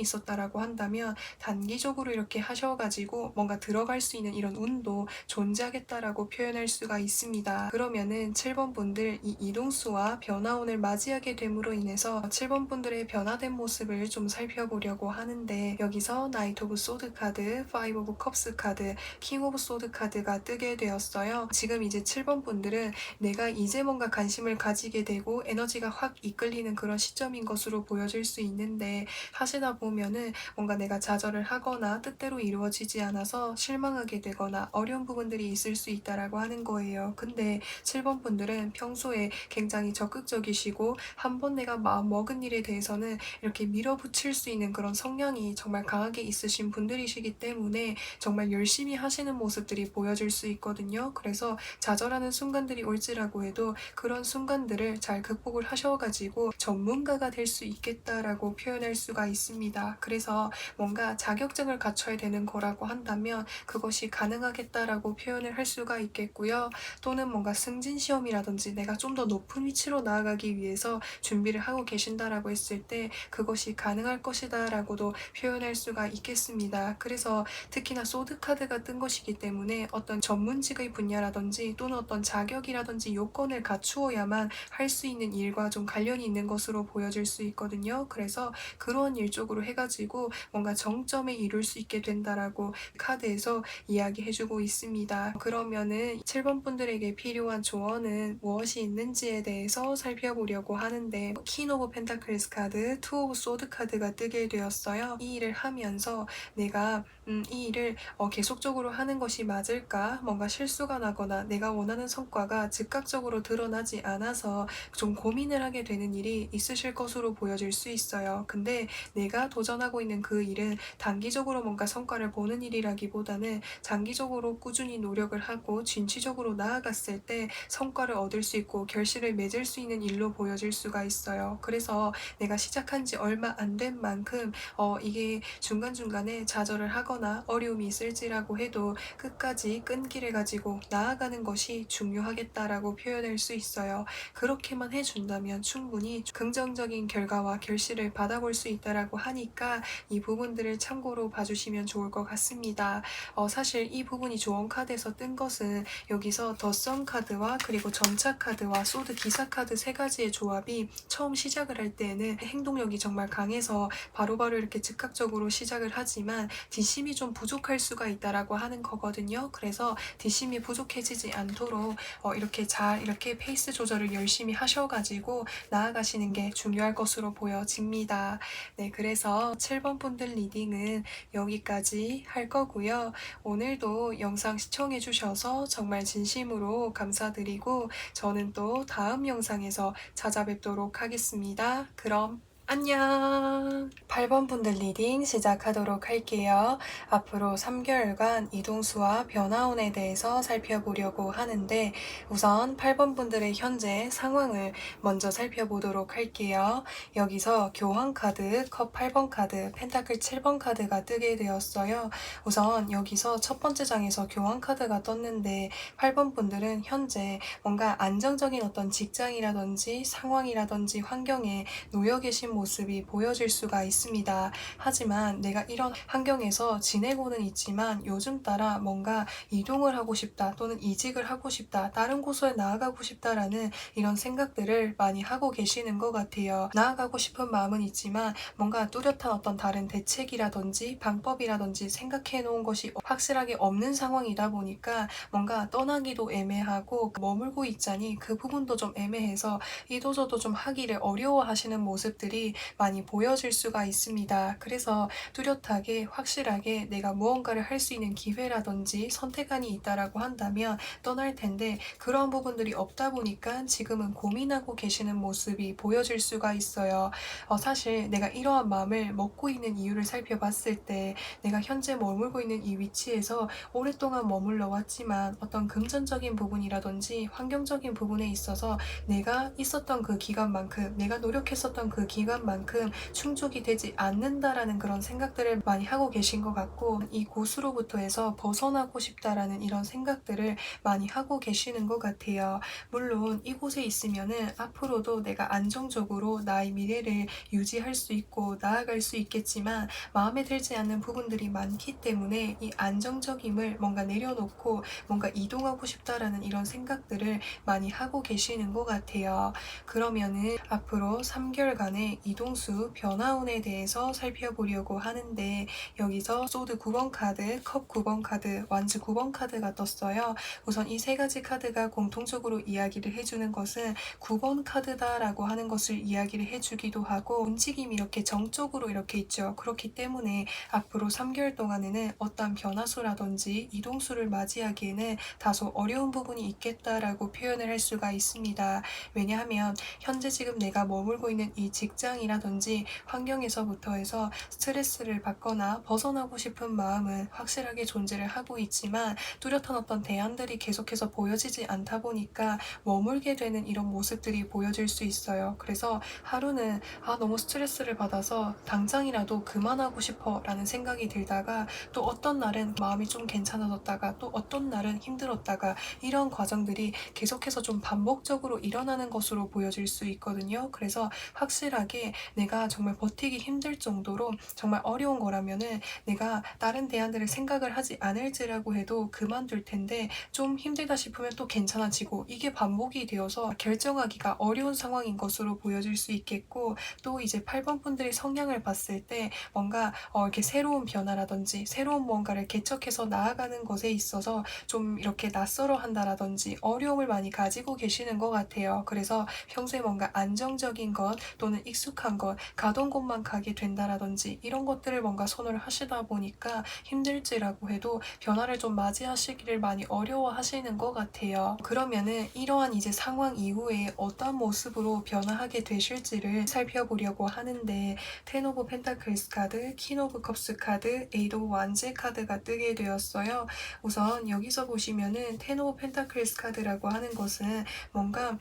있었다라고 한다면 단기적으로 이렇게 하셔가지고 뭔가 들어갈 수 있는 이런 운도 존재하겠다라고 표현할 수가 있습니다. 그러면은 7번 분들 이 이동수와 변화운을 맞이하게 됨으로 인해서 7번 분들의 변화된 모습을 좀 살펴보려고 하는데, 여기서 나이트 오브 소드 카드, 파이브 오브 컵스 카드, 킹 오브 소드 카드가 뜨게 되었어요. 지금 이제 7번 분들은 내가 이제 뭔가 관심을 가지게 되고 에너지가 확 이끌리는 그런 시점인 것으로 보여질 수 있는데, 하시다 보면은 뭔가 내가 좌절을 하거나 뜻대로 이루어지지 않아서 실망하게 되거나 어려운 부분들이 있을 수 있다라고 하는 거예요. 근데 7번 분들은 평소에 굉장히 적극적이시고 한번 내가 마음 먹은 일에 대해서는 이렇게 밀어붙일 수 있는 그런 성향이 정말 강하게 있으신 분들이시기 때문에 정말 열심히 하시는 모습들이 보여질 수 있거든요. 그래서 좌절하는 순간들이 올지라고 해도 그런 순간들을 잘 극복을 하셔가지고 전문가가 될 수 있겠다라고 표현할 수가 있습니다. 그래서 뭔가 자격증을 갖춰야 되는 거라고 한다면 그것이 가능하겠다라고 표현을 할 수가 있겠고요. 또는 뭔가 승진 시험이라든지 내가 좀 더 높은 위치로 나아가기 위해서 준비를 하고 계신다라고 했을 때 그것이 가능할 것이다라고도 표현할 수가 있겠습니다. 그래서 특히나 소드 카드가 뜬 것이기 때문에 어떤 전문직의 분야라든지 또는 어떤 자격이라든지 요건을 갖추어야만 할 수 있는 일과 좀 관련이 있는 것으로 보여질 수 있거든요. 그래서 그런 일 쪽으로 해가지고 뭔가 정점에 이룰 수 있게 된다라고 카드에서 이야기해주고 있습니다. 그러면은 7번 분들에게 필요한 조언은 무엇이 있는지에 대해서 살펴보려고 하는데, 퀸 오브 펜타클스 카드, 투 오브 소드 카드가 뜨게 되었어요. 이 일을 하면서 내가 이 일을 계속적으로 하는 것이 맞을까? 뭔가 실수가 나거나 내가 원하는 성과가 즉각적으로 드러나지 않아서 좀 고민을 하게 되는 일이 있으실 것으로 보여질 수 있어요. 근데 내가 도전하고 있는 그 일은 단기적으로 뭔가 성과를 보는 일이라기보다는 장기적으로 꾸준히 노력을 하고 진취적으로 나아갔을 때 성과를 얻을 수 있고 결실을 맺을 수 있는 일로 보여질 수가 있어요. 그래서 내가 시작한 지 얼마 안 된 만큼 이게 중간중간에 좌절을 하거나 어려움이 있을지라고 해도 끝까지 끈기를 가지고 나아가는 것이 중요하겠다라고 표현할 수 있어요. 그렇게만 해준다면 충분히 긍정적인 결과와 결실을 받아볼 수 있다라고 하니까 이 부분들을 참고로 봐주시면 좋을 것 같습니다. 사실 이 부분이 조언 카드에서 뜬 것은 여기서 더 선 카드와 그리고 전차 카드와 소드 기사 카드 세 가지의 조합이 처음 시작을 할 때에는 행동력이 정말 강해서 바로바로 이렇게 즉각적으로 시작을 하지만 뒷심이 좀 부족할 수가 있다라고 하는 거거든요. 그래서 뒷심이 부족해지지 않도록 이렇게 잘 이렇게 페이스 조절을 열심히 하셔가지고 나아가시는 게 중요할 것으로 보여집니다. 네, 그래서 7번 분들 리딩은 여기까지 할 거고요. 오늘도 영상 시청해 주셔서 정말 진심으로 감사드리고 저는 또 다음 영상에서 찾아뵙도록 하겠습니다. 그럼 안녕. 8번 분들 리딩 시작하도록 할게요. 앞으로 3개월간 이동수와 변화운에 대해서 살펴보려고 하는데, 우선 8번 분들의 현재 상황을 먼저 살펴보도록 할게요. 여기서 교환 카드, 컵 8번 카드, 펜타클 7번 카드가 뜨게 되었어요. 우선 여기서 첫 번째 장에서 교환 카드가 떴는데 8번 분들은 현재 뭔가 안정적인 어떤 직장이라든지 상황이라든지 환경에 놓여 계신 모습이 보여질 수가 있습니다. 하지만 내가 이런 환경에서 지내고는 있지만 요즘 따라 뭔가 이동을 하고 싶다 또는 이직을 하고 싶다, 다른 곳에 나아가고 싶다라는 이런 생각들을 많이 하고 계시는 것 같아요. 나아가고 싶은 마음은 있지만 뭔가 뚜렷한 어떤 다른 대책이라든지 방법이라든지 생각해 놓은 것이 확실하게 없는 상황이다 보니까 뭔가 떠나기도 애매하고 머물고 있자니 그 부분도 좀 애매해서 이도저도 좀 하기를 어려워하시는 모습들이 모습들이 많이 보여질 수가 있습니다. 그래서 뚜렷하게 확실하게 내가 무언가를 할 수 있는 기회라든지 선택안이 있다라고 한다면 떠날 텐데 그런 부분들이 없다 보니까 지금은 고민하고 계시는 모습이 보여질 수가 있어요. 사실 내가 이러한 마음을 먹고 있는 이유를 살펴봤을 때 내가 현재 머물고 있는 이 위치에서 오랫동안 머물러 왔지만 어떤 금전적인 부분이라든지 환경적인 부분에 있어서 내가 있었던 그 기간만큼, 내가 노력했었던 그 기간만큼 충족이 되지 않는다라는 그런 생각들을 많이 하고 계신 것 같고, 이 곳으로부터 해서 벗어나고 싶다라는 이런 생각들을 많이 하고 계시는 것 같아요. 물론 이곳에 있으면은 앞으로도 내가 안정적으로 나의 미래를 유지할 수 있고 나아갈 수 있겠지만 마음에 들지 않는 부분들이 많기 때문에 이 안정적임을 뭔가 내려놓고 뭔가 이동하고 싶다라는 이런 생각들을 많이 하고 계시는 것 같아요. 그러면은 앞으로 3개월간의 이동수 변화운에 대해서 살펴보려고 하는데, 여기서 소드 9번 카드, 컵 9번 카드, 완즈 9번 카드가 떴어요. 우선 이 세 가지 카드가 공통적으로 이야기를 해주는 것은 9번 카드다라고 하는 것을 이야기를 해주기도 하고, 움직임이 이렇게 정적으로 이렇게 있죠. 그렇기 때문에 앞으로 3개월 동안에는 어떤 변화수라든지 이동수를 맞이하기에는 다소 어려운 부분이 있겠다라고 표현을 할 수가 있습니다. 왜냐하면 현재 지금 내가 머물고 있는 이 직장이라든지 환경에서부터 해서 스트레스를 받거나 벗어나고 싶은 마음은 확실하게 존재를 하고 있지만 뚜렷한 어떤 대안들이 계속해서 보여지지 않다 보니까 머물게 되는 이런 모습들이 보여질 수 있어요. 그래서 하루는 너무 스트레스를 받아서 당장이라도 그만하고 싶어 라는 생각이 들다가, 또 어떤 날은 마음이 좀 괜찮아졌다가 또 어떤 날은 힘들었다가, 이런 과정들이 계속해서 좀 반복적으로 일어나는 것으로 보여질 수 있거든요. 그래서 확실하게 내가 정말 버티기 힘들 정도로 정말 어려운 거라면은 내가 다른 대안들을 생각을 하지 않을지라고 해도 그만둘 텐데, 좀 힘들다 싶으면 또 괜찮아지고, 이게 반복이 되어서 결정하기가 어려운 상황인 것으로 보여질 수 있겠고, 또 이제 8번 분들의 성향을 봤을 때 뭔가 이렇게 새로운 변화라든지 새로운 무언가를 개척해서 나아가는 것에 있어서 좀 이렇게 낯설어 한다라든지 어려움을 많이 가지고 계시는 것 같아요. 그래서 평소에 뭔가 안정적인 것 또는 익숙한 것, 가던 곳만 가게 된다라든지 이런 것들을 뭔가 선호를 하시다 보니까 힘들지라고 해도 변화를 좀 맞이하시기를 많이 어려워하시는 것 같아요. 그러면은 이러한 이제 상황 이후에 어떤 모습으로 변화하게 되실지를 살펴보려고 하는데, 텐 오브 펜타클스 카드, 퀸 오브 컵스 카드, 에이드 오브 완즈 카드가 뜨게 되었어요. 우선 여기서 보시면은 텐 오브 펜타클스 카드라고 하는 것은 뭔가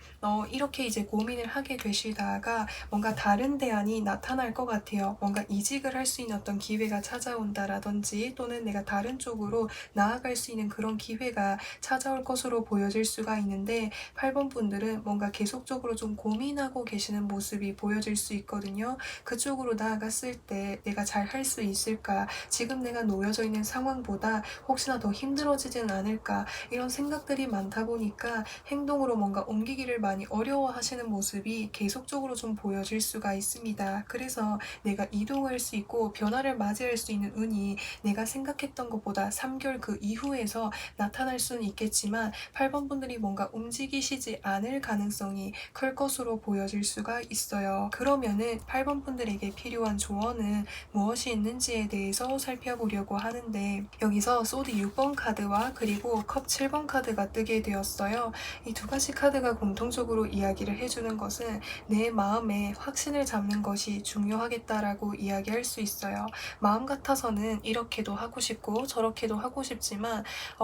이렇게 이제 고민을 하게 되시다가 뭔가 다른 대안이 나타날 것 같아요. 뭔가 이직을 할 수 있는 어떤 기회가 찾아온다라든지 또는 내가 다른 쪽으로 나아갈 수 있는 그런 기회가 찾아올 것으로 보여질 수가 있는데, 8번 분들은 뭔가 계속적으로 좀 고민하고 계시는 모습이 보여질 수 있거든요. 그쪽으로 나아갔을 때 내가 잘 할 수 있을까? 지금 내가 놓여져 있는 상황보다 혹시나 더 힘들어지진 않을까? 이런 생각들이 많다 보니까 행동으로 뭔가 옮기기를 많이 어려워하시는 모습이 계속적으로 좀 보여질 수가 있습니다. 그래서 내가 이동할 수 있고 변화를 맞이할 수 있는 운이 내가 생각했던 것보다 3개월 그 이후에서 나타날 수는 있겠지만 8번 분들이 뭔가 움직이시지 않을 가능성이 클 것으로 보여질 수가 있어요. 그러면은 8번 분들에게 필요한 조언은 무엇이 있는지에 대해서 살펴보려고 하는데, 여기서 소드 6번 카드와 그리고 컵 7번 카드가 뜨게 되었어요. 이 두 가지 카드가 공통적으로 이야기를 해주는 것은 내 마음에 확신을 잡는 것이 중요하겠다라고 이야기할 수 있어요. 마음 같아서는 이렇게도 하고 싶고 저렇게도 하고 싶지만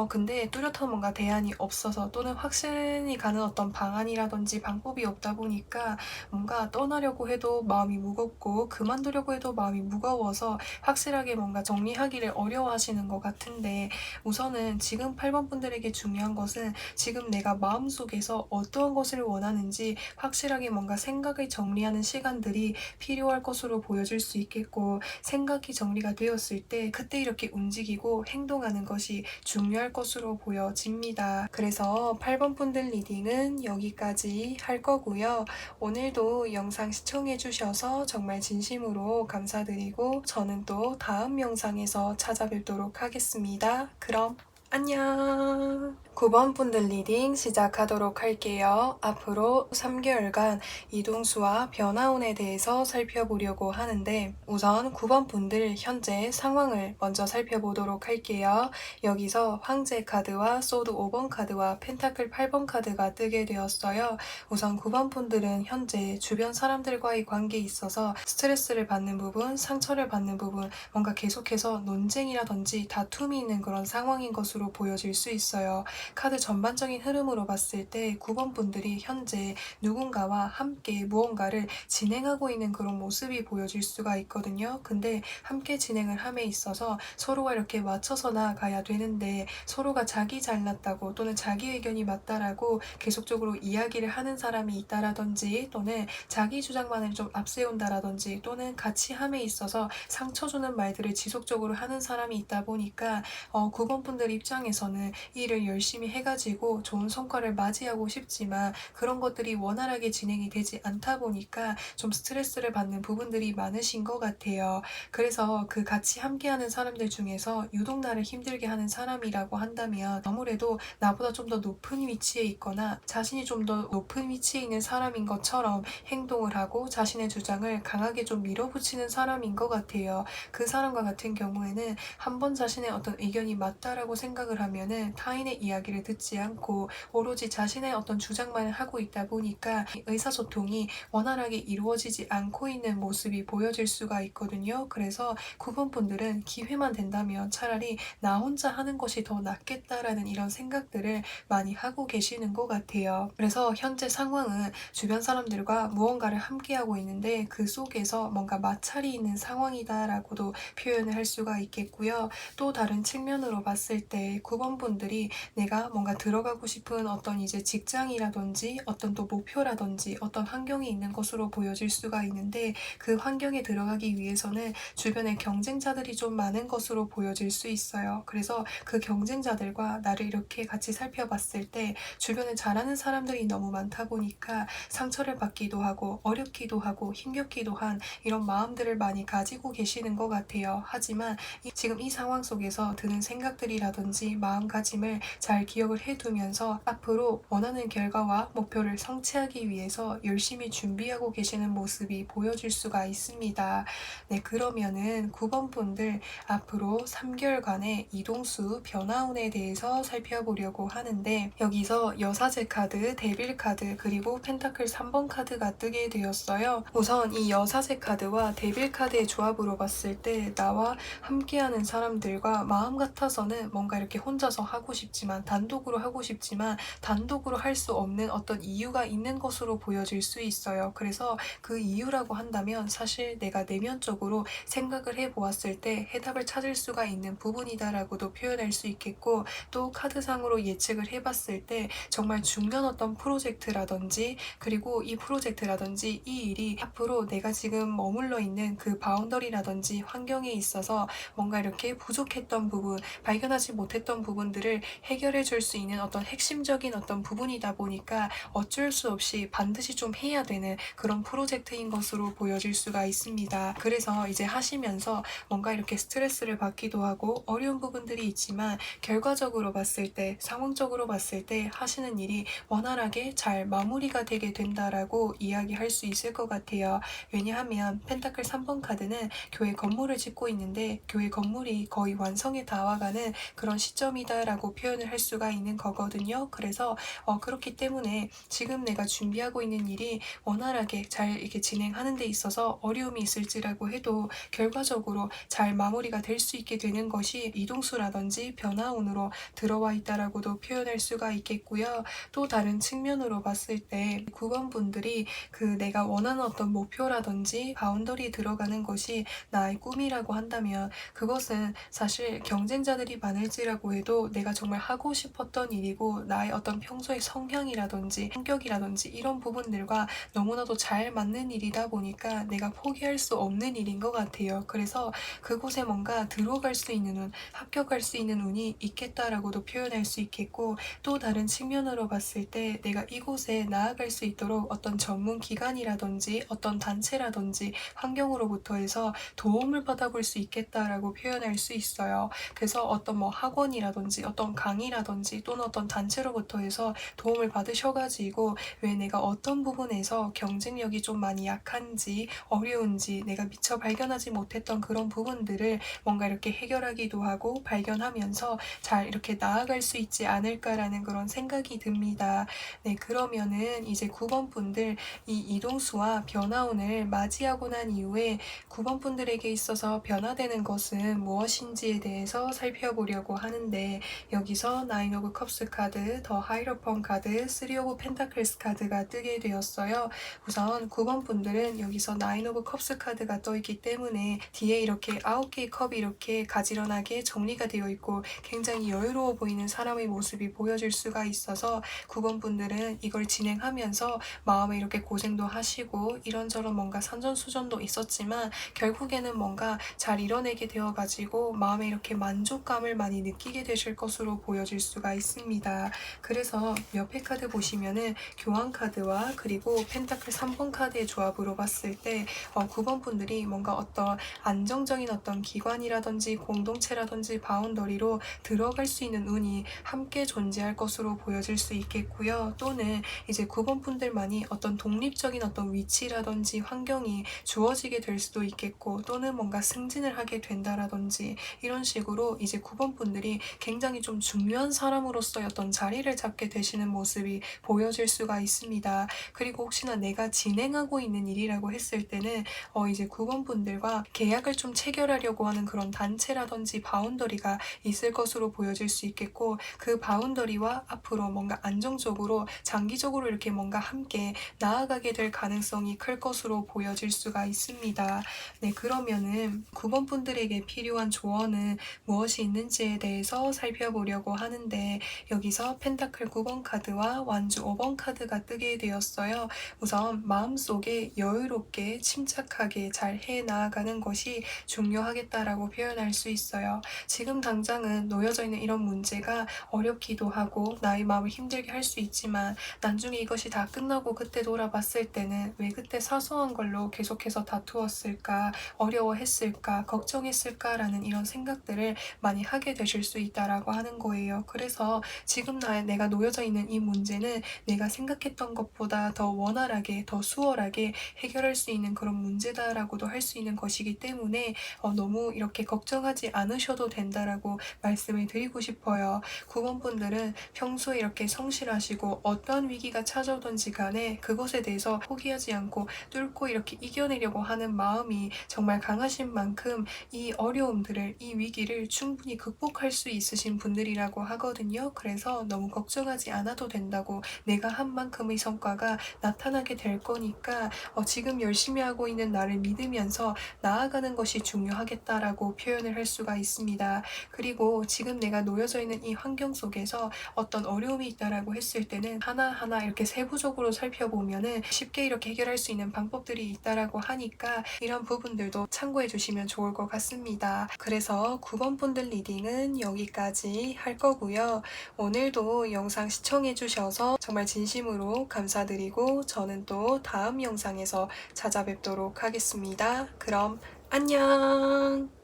근데 뚜렷한 뭔가 대안이 없어서 또는 확신이 가는 어떤 방안이라든지 방법이 없다 보니까 뭔가 떠나려고 해도 마음이 무겁고 그만두려고 해도 마음이 무거워서 확실하게 뭔가 정리하기를 어려워하시는 것 같은데, 우선은 지금 8번 분들에게 중요한 것은 지금 내가 마음속에서 어떠한 것을 원하는지 확실하게 뭔가 생각을 정리하는 시간들이 필요할 것으로 보여질 수 있겠고, 생각이 정리가 되었을 때 그때 이렇게 움직이고 행동하는 것이 중요할 것으로 보여집니다. 그래서 8번 분들 리딩은 여기까지 할 거고요. 오늘도 영상 시청해주셔서 정말 진심으로 감사드리고 저는 또 다음 영상에서 찾아뵙도록 하겠습니다. 그럼 안녕. 9번 분들 리딩 시작하도록 할게요. 앞으로 3개월간 이동수와 변화운에 대해서 살펴보려고 하는데 우선 9번 분들 현재 상황을 먼저 살펴보도록 할게요. 여기서 황제 카드와 소드 5번 카드와 펜타클 8번 카드가 뜨게 되었어요. 우선 9번 분들은 현재 주변 사람들과의 관계에 있어서 스트레스를 받는 부분, 상처를 받는 부분, 뭔가 계속해서 논쟁이라든지 다툼이 있는 그런 상황인 것으로 보여질 수 있어요. 카드 전반적인 흐름으로 봤을 때 9번 분들이 현재 누군가와 함께 무언가를 진행하고 있는 그런 모습이 보여질 수가 있거든요. 근데 함께 진행을 함에 있어서 서로가 이렇게 맞춰서 나아가야 되는데 서로가 자기 잘났다고 또는 자기 의견이 맞다라고 계속적으로 이야기를 하는 사람이 있다라든지 또는 자기 주장만을 좀 앞세운다라든지 또는 같이 함에 있어서 상처 주는 말들을 지속적으로 하는 사람이 있다 보니까 9번 분들 입장에서는 일을 열심히 해가지고 좋은 성과를 맞이하고 싶지만 그런 것들이 원활하게 진행이 되지 않다 보니까 좀 스트레스를 받는 부분들이 많으신 것 같아요. 그래서 그 같이 함께하는 사람들 중에서 유독 나를 힘들게 하는 사람이라고 한다면 아무래도 나보다 좀 더 높은 위치에 있거나 자신이 좀 더 높은 위치에 있는 사람인 것처럼 행동을 하고 자신의 주장을 강하게 좀 밀어붙이는 사람인 것 같아요. 그 사람과 같은 경우에는 한 번 자신의 어떤 의견이 맞다라고 생각을 하면은 타인의 이야기를 듣지 않고 오로지 자신의 어떤 주장만을 하고 있다 보니까 의사소통이 원활하게 이루어지지 않고 있는 모습이 보여질 수가 있거든요. 그래서 9번 분들은 기회만 된다면 차라리 나 혼자 하는 것이 더 낫겠다라는 이런 생각들을 많이 하고 계시는 것 같아요. 그래서 현재 상황은 주변 사람들과 무언가를 함께하고 있는데 그 속에서 뭔가 마찰이 있는 상황이다라고도 표현을 할 수가 있겠고요. 또 다른 측면으로 봤을 때 9번 분들이 내가 뭔가 들어가고 싶은 어떤 이제 직장이라든지 어떤 또 목표라든지 어떤 환경이 있는 것으로 보여질 수가 있는데 그 환경에 들어가기 위해서는 주변에 경쟁자들이 좀 많은 것으로 보여질 수 있어요. 그래서 그 경쟁자들과 나를 이렇게 같이 살펴봤을 때 주변에 잘하는 사람들이 너무 많다 보니까 상처를 받기도 하고 어렵기도 하고 힘겹기도 한 이런 마음들을 많이 가지고 계시는 것 같아요. 하지만 지금 이 상황 속에서 드는 생각들이라든지 마음가짐을 잘 기억을 해두면서 앞으로 원하는 결과와 목표를 성취하기 위해서 열심히 준비하고 계시는 모습이 보여질 수가 있습니다. 네, 그러면은 9번 분들 앞으로 3개월간의 이동수 변화운에 대해서 살펴보려고 하는데 여기서 여사제 카드, 데빌 카드, 그리고 펜타클 3번 카드가 뜨게 되었어요. 우선 이 여사제 카드와 데빌 카드의 조합으로 봤을 때 나와 함께하는 사람들과 마음 같아서는 뭔가 이렇게 혼자서 하고 싶지만 단독으로 하고 싶지만 단독으로 할 수 없는 어떤 이유가 있는 것으로 보여질 수 있어요. 그래서 그 이유라고 한다면 사실 내가 내면적으로 생각을 해보았을 때 해답을 찾을 수가 있는 부분이다라고도 표현할 수 있겠고 또 카드상으로 예측을 해봤을 때 정말 중요한 어떤 프로젝트라든지 그리고 이 프로젝트라든지 이 일이 앞으로 내가 지금 머물러 있는 그 바운더리라든지 환경에 있어서 뭔가 이렇게 부족했던 부분, 발견하지 못했던 부분들을 해결해 줄 수 있는 어떤 핵심적인 어떤 부분이다 보니까 어쩔 수 없이 반드시 좀 해야 되는 그런 프로젝트인 것으로 보여질 수가 있습니다. 그래서 이제 하시면서 뭔가 이렇게 스트레스를 받기도 하고 어려운 부분들이 있지만 결과적으로 봤을 때, 상황적으로 봤을 때 하시는 일이 원활하게 잘 마무리가 되게 된다라고 이야기할 수 있을 것 같아요. 왜냐하면 펜타클 3번 카드는 교회 건물을 짓고 있는데 교회 건물이 거의 완성에 다가가는 그런 시점이다라고 표현을 할 수가 있는 거거든요. 그래서 그렇기 때문에 지금 내가 준비하고 있는 일이 원활하게 잘 이렇게 진행하는 데 있어서 어려움이 있을지라고 해도 결과적으로 잘 마무리가 될 수 있게 되는 것이 이동수라든지 변화운으로 들어와 있다라고도 표현할 수가 있겠고요. 또 다른 측면으로 봤을 때 9번 분들이 그 내가 원하는 어떤 목표라든지 바운더리에 들어가는 것이 나의 꿈이라고 한다면 그것은 사실 경쟁자들이 많을지라고 해도 내가 정말 하고 싶었던 일이고 나의 어떤 평소의 성향이라든지 성격이라든지 이런 부분들과 너무나도 잘 맞는 일이다 보니까 내가 포기할 수 없는 일인 것 같아요. 그래서 그곳에 뭔가 들어갈 수 있는 운, 합격할 수 있는 운이 있겠다라고도 표현할 수 있겠고 또 다른 측면으로 봤을 때 내가 이곳에 나아갈 수 있도록 어떤 전문 기관이라든지 어떤 단체라든지 환경으로부터 해서 도움을 받아볼 수 있겠다라고 표현할 수 있어요. 그래서 어떤 뭐 학원이라든지 어떤 강의라든지 또는 어떤 단체로부터 해서 도움을 받으셔가지고 왜 내가 어떤 부분에서 경쟁력이 좀 많이 약한지 어려운지 내가 미처 발견하지 못했던 그런 부분들을 뭔가 이렇게 해결하기도 하고 발견하면서 잘 이렇게 나아갈 수 있지 않을까라는 그런 생각이 듭니다. 네, 그러면은 이제 9번 분들 이 이동수와 변화운을 맞이하고 난 이후에 9번 분들에게 있어서 변화되는 것은 무엇인지에 대해서 살펴보려고 하는데 여기서 나인 오브 컵스 카드, 더 하이로폰 카드, 쓰리 오브 펜타클스 카드가 뜨게 되었어요. 우선 9번 분들은 여기서 나인 오브 컵스 카드가 떠 있기 때문에 뒤에 이렇게 9개의 컵이 이렇게 가지런하게 정리가 되어 있고 굉장히 여유로워 보이는 사람의 모습이 보여질 수가 있어서 9번 분들은 이걸 진행하면서 마음에 이렇게 고생도 하시고 이런저런 뭔가 산전수전도 있었지만 결국에는 뭔가 잘 이뤄내게 되어가지고 마음에 이렇게 만족감을 많이 느끼게 되실 것으로 보여질 수가 있습니다. 그래서 옆에 카드 보시면은 교환 카드와 그리고 펜타클 3번 카드의 조합으로 봤을 때 9번 분들이 뭔가 어떤 안정적인 어떤 기관이라든지 공동체라든지 바운더리로 들어갈 수 있는 운이 함께 존재할 것으로 보여질 수 있겠고요. 또는 이제 9번 분들만이 어떤 독립적인 어떤 위치라든지 환경이 주어지게 될 수도 있겠고 또는 뭔가 승진을 하게 된다라든지 이런 식으로 이제 9번 분들이 굉장히 좀 중요한 사람으로서의 어떤 자리를 잡게 되시는 모습이 보여질 수가 있습니다. 그리고 혹시나 내가 진행하고 있는 일이라고 했을 때는 이제 9번 분들과 계약을 좀 체결하려고 하는 그런 단체라든지 바운더리가 있을 것으로 보여질 수 있겠고 그 바운더리와 앞으로 뭔가 안정적으로 장기적으로 이렇게 뭔가 함께 나아가게 될 가능성이 클 것으로 보여질 수가 있습니다. 네, 그러면은 9번 분들에게 필요한 조언은 무엇이 있는지에 대해서 살펴보려고 하는데 여기서 펜타클 9번 카드와 완주 5번 카드가 뜨게 되었어요. 우선 마음속에 여유롭게 침착하게 잘 해나가는 것이 중요하겠다라고 표현할 수 있어요. 지금 당장은 놓여져 있는 이런 문제가 어렵기도 하고 나의 마음을 힘들게 할 수 있지만 나중에 이것이 다 끝나고 그때 돌아봤을 때는 왜 그때 사소한 걸로 계속해서 다투었을까, 어려워했을까, 걱정했을까라는 이런 생각들을 많이 하게 되실 수 있다라고 하는 거예요. 그래서 지금 내가 놓여져 있는 이 문제는 내가 생각했던 것보다 더 원활하게, 더 수월하게 해결할 수 있는 그런 문제다라고도 할 수 있는 것이기 때문에 너무 이렇게 걱정하지 않으셔도 된다라고 말씀을 드리고 싶어요. 9번 분들은 평소에 이렇게 성실하시고 어떤 위기가 찾아오든지 간에 그것에 대해서 포기하지 않고 뚫고 이렇게 이겨내려고 하는 마음이 정말 강하신 만큼 이 어려움들을, 이 위기를 충분히 극복할 수 있으신 분들이라고 하거든요. 그래서 너무 걱정하지 않아도 된다고 내가 한 만큼의 성과가 나타나게 될 거니까 지금 열심히 하고 있는 나를 믿으면서 나아가는 것이 중요하겠다라고 표현을 할 수가 있습니다. 그리고 지금 내가 놓여져 있는 이 환경 속에서 어떤 어려움이 있다라고 했을 때는 하나하나 이렇게 세부적으로 살펴보면은 쉽게 이렇게 해결할 수 있는 방법들이 있다라고 하니까 이런 부분들도 참고해 주시면 좋을 것 같습니다. 그래서 9번 분들 리딩은 여기까지 할 거고요. 오늘도 영상 시청해 주셔서 정말 진심으로 감사드리고 저는 또 다음 영상에서 찾아뵙도록 하겠습니다. 그럼 안녕!